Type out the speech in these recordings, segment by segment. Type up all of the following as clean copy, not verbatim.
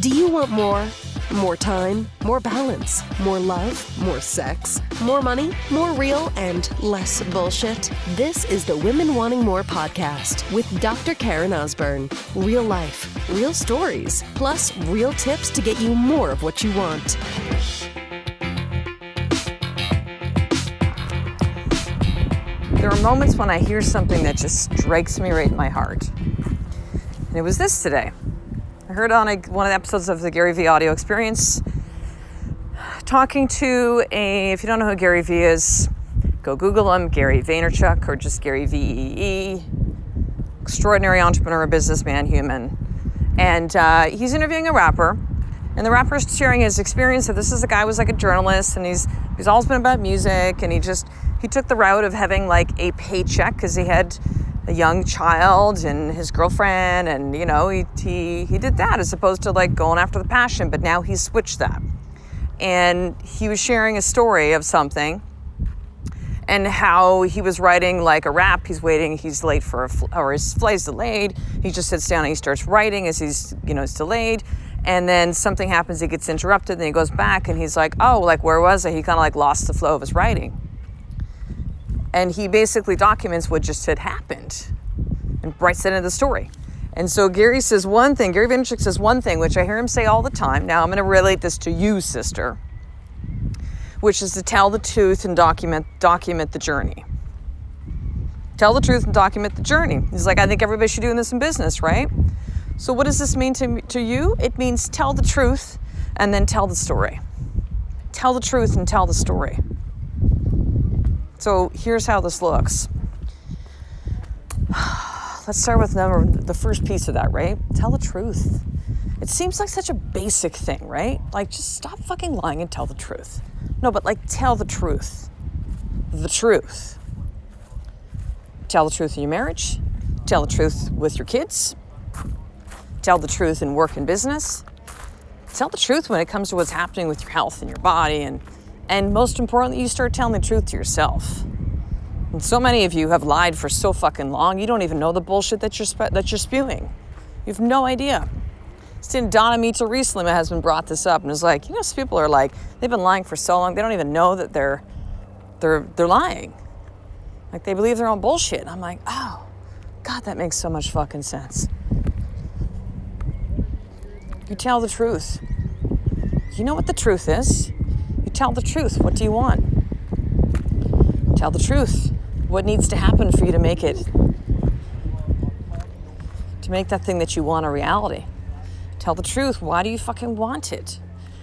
Do you want more? More time, more balance, more love, more sex, more money, more real, and less bullshit? This is the Women Wanting More podcast with Dr. Karen Osborne. Real life, real stories, plus real tips to get you more of what you want. There are moments when I hear something that just strikes me right in my heart. And it was this today. I heard on one of the episodes of the Gary Vee audio experience, talking to if you don't know who Gary Vee is, go Google him, Gary Vaynerchuk, or just Gary VEE. Extraordinary entrepreneur, businessman, human. And he's interviewing a rapper. And the rapper is sharing his experience. So this is a guy who was like a journalist, and he's always been about music, and he took the route of having like a paycheck because he had a young child and his girlfriend, and you know, he did that as opposed to like going after the passion, but now he's switched that. And he was sharing a story of something and how he was writing like a rap. He's waiting, he's late or his flight's delayed. He just sits down and he starts writing as it's delayed. And then something happens, he gets interrupted, and he goes back and he's like, oh, like where was I? He kind of like lost the flow of his writing. And he basically documents what just had happened and writes it into the story. And so Gary says one thing, Gary Vaynerchuk says one thing, which I hear him say all the time. Now I'm going to relate this to you, sister, which is to tell the truth and document the journey. Tell the truth and document the journey. He's like, I think everybody should do this in business, right? So what does this mean to you? It means tell the truth and then tell the story. Tell the truth and tell the story. So here's how this looks. Let's start with the first piece of that, right? Tell the truth. It seems like such a basic thing, right? Like, just stop fucking lying and tell the truth. No, but like, tell the truth. The truth. Tell the truth in your marriage. Tell the truth with your kids. Tell the truth in work and business. Tell the truth when it comes to what's happening with your health and your body, and most importantly, you start telling the truth to yourself. And so many of you have lied for so fucking long, you don't even know the bullshit that you're spewing. You have no idea. Seeing Donna Meatle recently, my husband brought this up and was like, some people are like, they've been lying for so long, they don't even know that they're lying. Like, they believe their own bullshit. And I'm like, oh, God, that makes so much fucking sense. You tell the truth. You know what the truth is. You tell the truth. What do you want? Tell the truth. What needs to happen for you to make that thing that you want a reality? Tell the truth. Why do you fucking want it?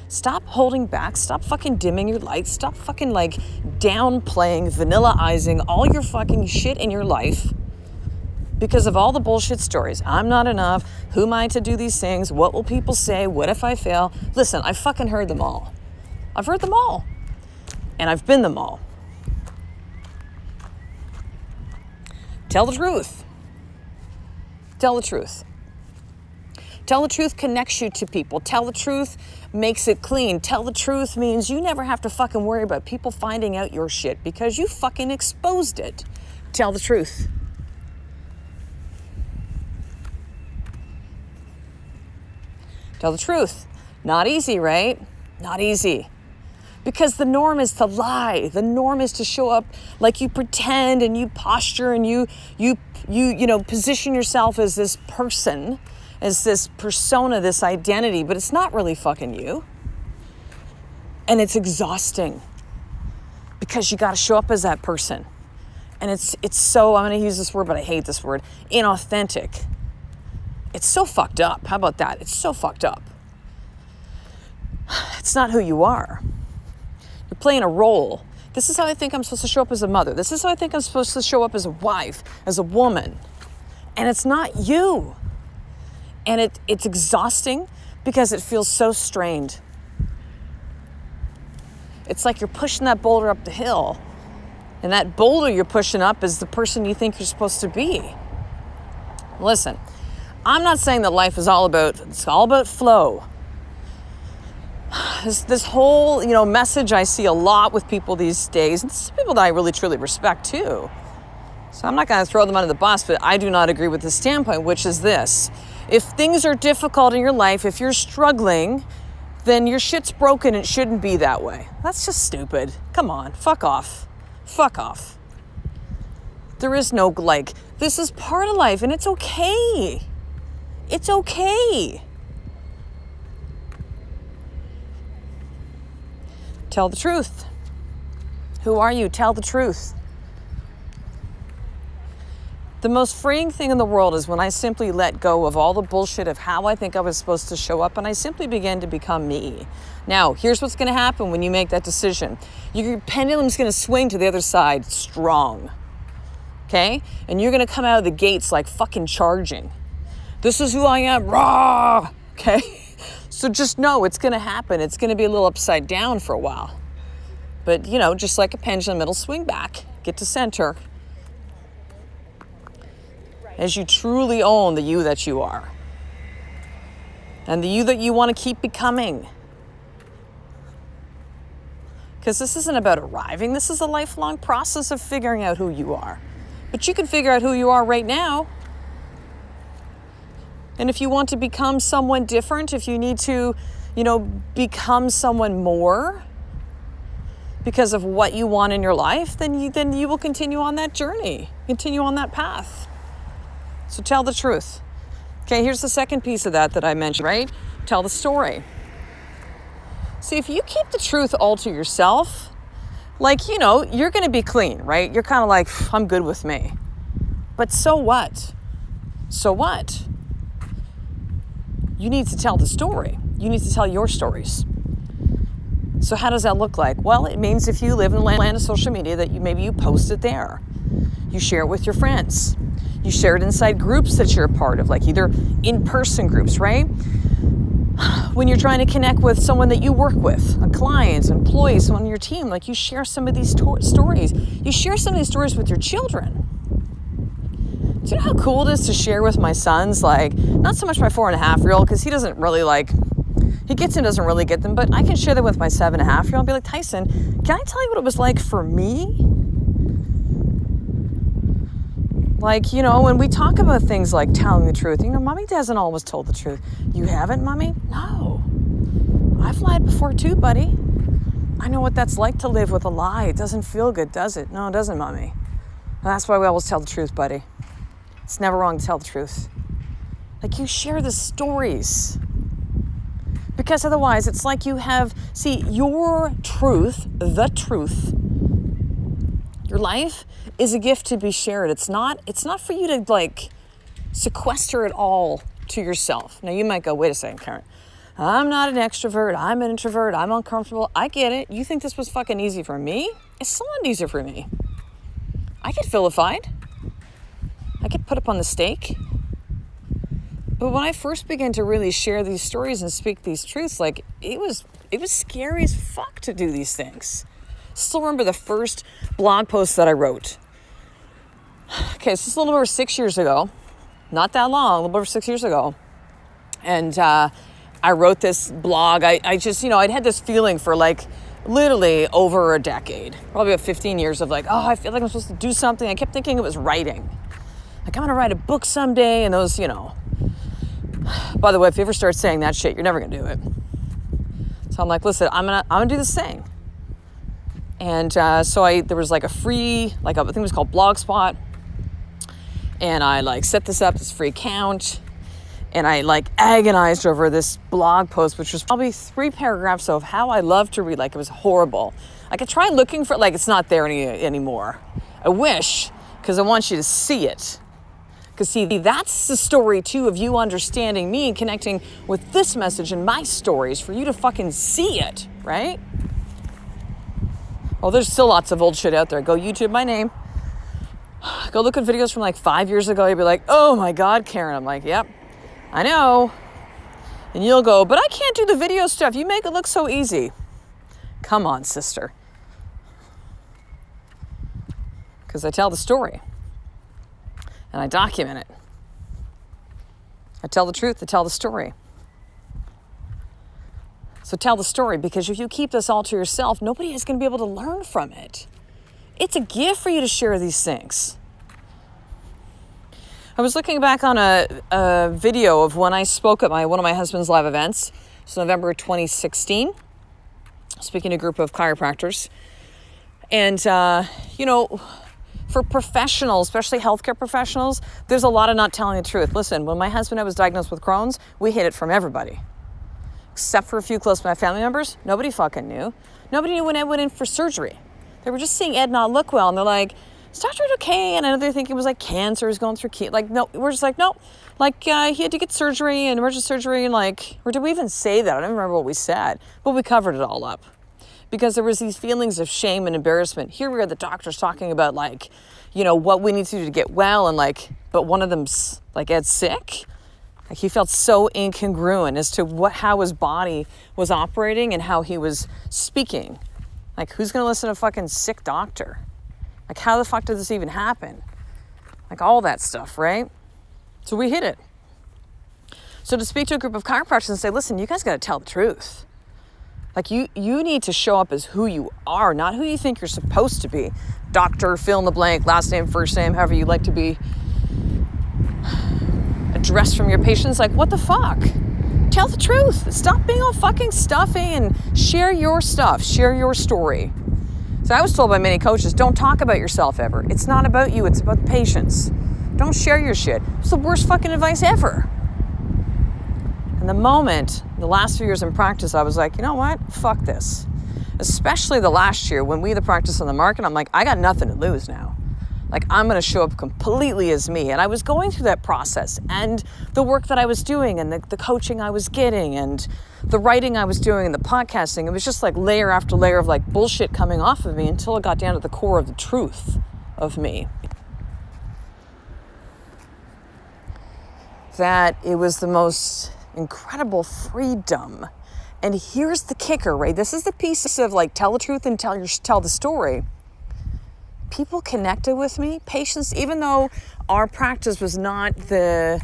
Stop holding back. Stop fucking dimming your lights. Stop fucking like downplaying, vanilla-izing all your fucking shit in your life because of all the bullshit stories. I'm not enough. Who am I to do these things? What will people say? What if I fail? Listen, I fucking heard them all. I've heard them all. And I've been them all. Tell the truth. Tell the truth. Tell the truth connects you to people. Tell the truth makes it clean. Tell the truth means you never have to fucking worry about people finding out your shit because you fucking exposed it. Tell the truth. Tell the truth. Not easy, right? Not easy. Because the norm is to lie. The norm is to show up like you pretend and you posture and you position yourself as this person, as this persona, this identity, but it's not really fucking you. And it's exhausting because you got to show up as that person. And it's so, I'm going to use this word, but I hate this word, inauthentic. It's so fucked up. How about that? It's so fucked up. It's not who you are. You're playing a role. This is how I think I'm supposed to show up as a mother. This is how I think I'm supposed to show up as a wife, as a woman. And it's not you. And it's exhausting because it feels so strained. It's like you're pushing that boulder up the hill. And that boulder you're pushing up is the person you think you're supposed to be. Listen, I'm not saying that life is all about flow. This whole, message I see a lot with people these days, and this is people that I really truly respect too. So I'm not going to throw them under the bus, but I do not agree with this standpoint, which is this. If things are difficult in your life, if you're struggling, then your shit's broken. It shouldn't be that way. That's just stupid. Come on, fuck off. Fuck off. There is no, like, this is part of life and it's okay. It's okay. Tell the truth. Who are you? Tell the truth. The most freeing thing in the world is when I simply let go of all the bullshit of how I think I was supposed to show up and I simply begin to become me. Now, here's what's going to happen when you make that decision. Your pendulum's going to swing to the other side strong. Okay? And you're going to come out of the gates like fucking charging. This is who I am. Rah! Okay? So just know it's going to happen. It's going to be a little upside down for a while. But, you know, just like a pendulum, it'll swing back, get to center, as you truly own the you that you are. And the you that you want to keep becoming. Because this isn't about arriving. This is a lifelong process of figuring out who you are. But you can figure out who you are right now. And if you want to become someone different, if you need to, you know, become someone more because of what you want in your life, then you will continue on that journey, continue on that path. So tell the truth. Okay, here's the second piece of that I mentioned, right? Tell the story. See, if you keep the truth all to yourself, like, you know, you're going to be clean, right? You're kind of like, I'm good with me. But so what? So what? You need to tell the story. You need to tell your stories. So how does that look like? Well, it means if you live in the land of social media that maybe you post it there. You share it with your friends. You share it inside groups that you're a part of, like either in-person groups, right? When you're trying to connect with someone that you work with, a client, employees, someone on your team, like you share some of these stories. You share some of these stories with your children. Do you know how cool it is to share with my sons? Like, not so much my 4.5-year-old, because he doesn't really he gets and doesn't really get them, but I can share them with my 7.5-year-old and be like, Tyson, can I tell you what it was like for me? Like, you know, when we talk about things like telling the truth, you know, Mommy hasn't always told the truth. You haven't, Mommy? No. I've lied before too, buddy. I know what that's like to live with a lie. It doesn't feel good, does it? No, it doesn't, Mommy. And that's why we always tell the truth, buddy. It's never wrong to tell the truth. Like, you share the stories. Because otherwise, it's like you have, see, your truth, the truth, your life is a gift to be shared. It's not for you to like sequester it all to yourself. Now you might go, wait a second, Karen. I'm not an extrovert. I'm an introvert. I'm uncomfortable. I get it. You think this was fucking easy for me? It's still not easier for me. I get vilified. I get put up on the stake. But when I first began to really share these stories and speak these truths, like it was scary as fuck to do these things. Still remember the first blog post that I wrote. Okay, so it's a little over 6 years ago. Not that long, a little over 6 years ago. And I wrote this blog. I just, you know, I'd had this feeling for like literally over a decade, probably about 15 years of like, oh, I feel like I'm supposed to do something. I kept thinking it was writing. Like, I'm going to write a book someday. And those, you know, by the way, if you ever start saying that shit, you're never going to do it. So I'm like, listen, I'm gonna do this thing. And so there was like a free, like I think it was called Blogspot. And I like set this up, this free account. And I like agonized over this blog post, which was probably 3 paragraphs of how I love to read. Like, it was horrible. Like, I tried looking for it, like it's not there anymore. I wish, because I want you to see it. Because see, that's the story too of you understanding me and connecting with this message and my stories for you to fucking see it, right? Well, there's still lots of old shit out there. Go YouTube my name. Go look at videos from like 5 years ago. You'll be like, oh my God, Karen. I'm like, yep, I know. And you'll go, but I can't do the video stuff. You make it look so easy. Come on, sister. Because I tell the story. And I document it. I tell the truth, I tell the story. So tell the story, because if you keep this all to yourself, nobody is going to be able to learn from it. It's a gift for you to share these things. I was looking back on a video of when I spoke at one of my husband's live events. It's November 2016, speaking to a group of chiropractors. And, for professionals, especially healthcare professionals, there's a lot of not telling the truth. Listen, when my husband and I was diagnosed with Crohn's, we hid it from everybody. Except for a few close to my family members, nobody fucking knew. Nobody knew when Ed went in for surgery. They were just seeing Ed not look well, and they're like, is Dr. Ed okay? And I know they're thinking it was like cancer, he's going through like, no, we're just like, no. Like, he had to get surgery and emergency surgery, and like, or did we even say that? I don't even remember what we said, but we covered it all up. Because there was these feelings of shame and embarrassment. Here we are, the doctors talking about like, what we need to do to get well, and like, but one of them's like, Ed's sick. Like, he felt so incongruent as to how his body was operating and how he was speaking. Like, who's gonna listen to a fucking sick doctor? Like, how the fuck did this even happen? Like, all that stuff, right? So we hid it. So to speak to a group of chiropractors and say, listen, you guys gotta tell the truth. Like, you need to show up as who you are, not who you think you're supposed to be. Doctor, fill in the blank, last name, first name, however you like to be addressed from your patients. Like, what the fuck? Tell the truth. Stop being all fucking stuffy and share your stuff. Share your story. So I was told by many coaches, don't talk about yourself ever. It's not about you. It's about the patients. Don't share your shit. It's the worst fucking advice ever. And the last few years in practice, I was like, you know what? Fuck this. Especially the last year when we the practice on the market, I'm like, I got nothing to lose now. Like, I'm going to show up completely as me. And I was going through that process, and the work that I was doing, and the coaching I was getting, and the writing I was doing, and the podcasting. It was just like layer after layer of like bullshit coming off of me until it got down to the core of the truth of me. That it was the most incredible freedom. And here's the kicker, right? This is the piece of like tell the truth and tell the story. People connected with me, patients, even though our practice was not the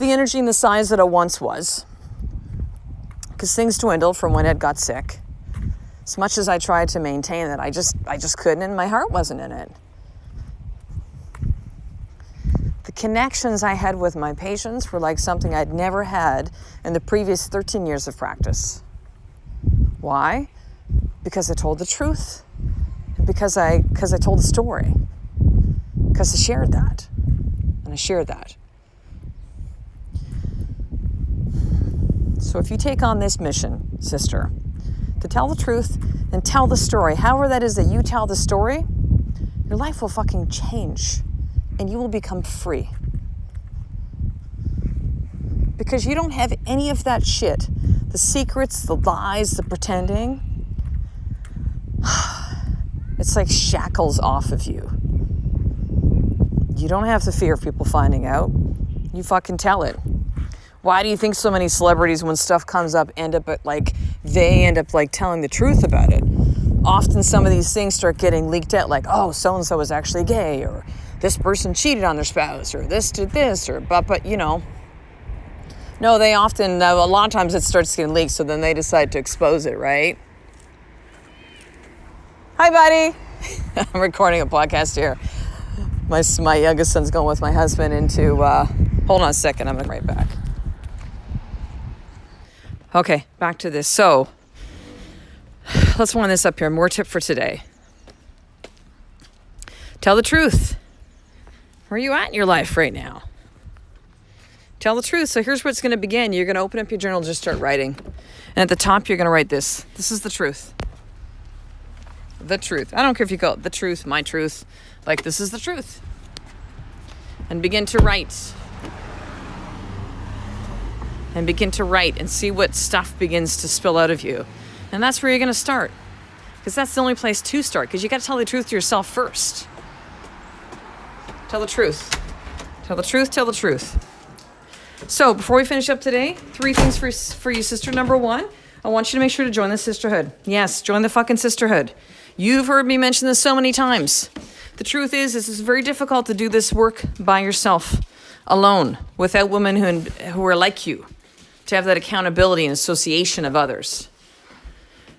energy and the size that it once was, because things dwindled from when Ed got sick. As much as I tried to maintain it, I just couldn't, and my heart wasn't in it. The connections I had with my patients were like something I'd never had in the previous 13 years of practice. Why? Because I told the truth. Because I told the story. Because I shared that. And I shared that. So if you take on this mission, sister, to tell the truth and tell the story, however that is that you tell the story, your life will fucking change. And you will become free. Because you don't have any of that shit. The secrets, the lies, the pretending. It's like shackles off of you. You don't have to fear people finding out. You fucking tell it. Why do you think so many celebrities, when stuff comes up, end up telling the truth about it? Often some of these things start getting leaked out, like, oh, so-and-so was actually gay, or this person cheated on their spouse, or this did this, or but no, they often, a lot of times it starts getting leaked, so then they decide to expose it, right? Hi, buddy. I'm recording a podcast here. My youngest son's going with my husband into, hold on a second, I'm going to be right back. Okay, back to this. So, let's wind this up here. More tip for today. Tell the truth. Where are you at in your life right now? Tell the truth. So here's where it's going to begin. You're going to open up your journal and just start writing. And at the top, you're going to write this. This is the truth. The truth. I don't care if you call it the truth, my truth. Like, this is the truth. And begin to write. And begin to write and see what stuff begins to spill out of you. And that's where you're going to start. Because that's the only place to start. Because you got to tell the truth to yourself first. Tell the truth. Tell the truth, tell the truth. So, before we finish up today, 3 things for you, sister. Number 1, I want you to make sure to join the sisterhood. Yes, join the fucking sisterhood. You've heard me mention this so many times. The truth is, this is very difficult to do this work by yourself, alone, without women who are like you, to have that accountability and association of others.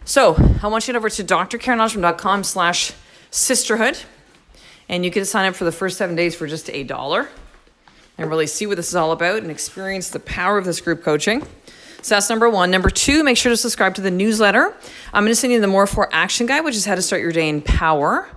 So, I want you to head over to drkarenostrom.com/sisterhood, and you can sign up for the first 7 days for just $1. and really see what this is all about and experience the power of this group coaching. So that's number one. Number two, make sure to subscribe to the newsletter. I'm going to send you the More For Action Guide, which is how to start your day in power,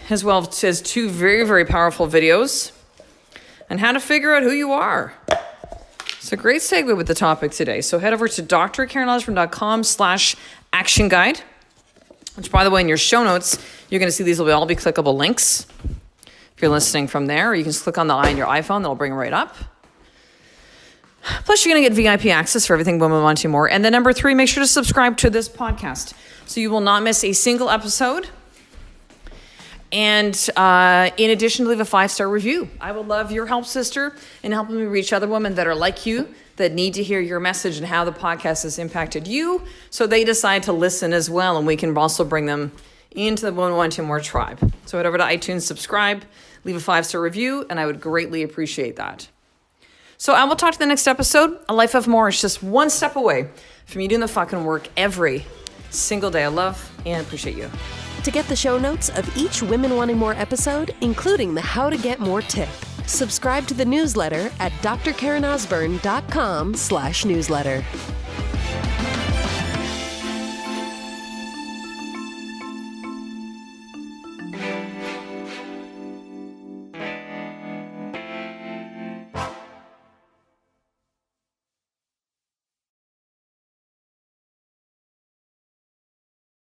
as well as two very, very powerful videos on how to figure out who you are. It's a great segue with the topic today. So head over to drkarenosborne.com/action guide, which, by the way, in your show notes, you're going to see these will all be clickable links. If you're listening from there, or you can just click on the eye on your iPhone, that'll bring it right up. Plus, you're going to get VIP access for everything Women Wanting More. And then number three, make sure to subscribe to this podcast so you will not miss a single episode. And in addition, leave a 5-star review. I would love your help, sister, in helping me reach other women that are like you, that need to hear your message and how the podcast has impacted you, so they decide to listen as well, and we can also bring them into the Women Wanting More tribe. So head over to iTunes, subscribe, leave a 5-star review, and I would greatly appreciate that. So I will talk to the next episode. A life of more is just one step away from you doing the fucking work every single day. I love and appreciate you. To get the show notes of each Women Wanting More episode, including the How to Get More tip, subscribe to the newsletter at drkarenosborne.com/newsletter.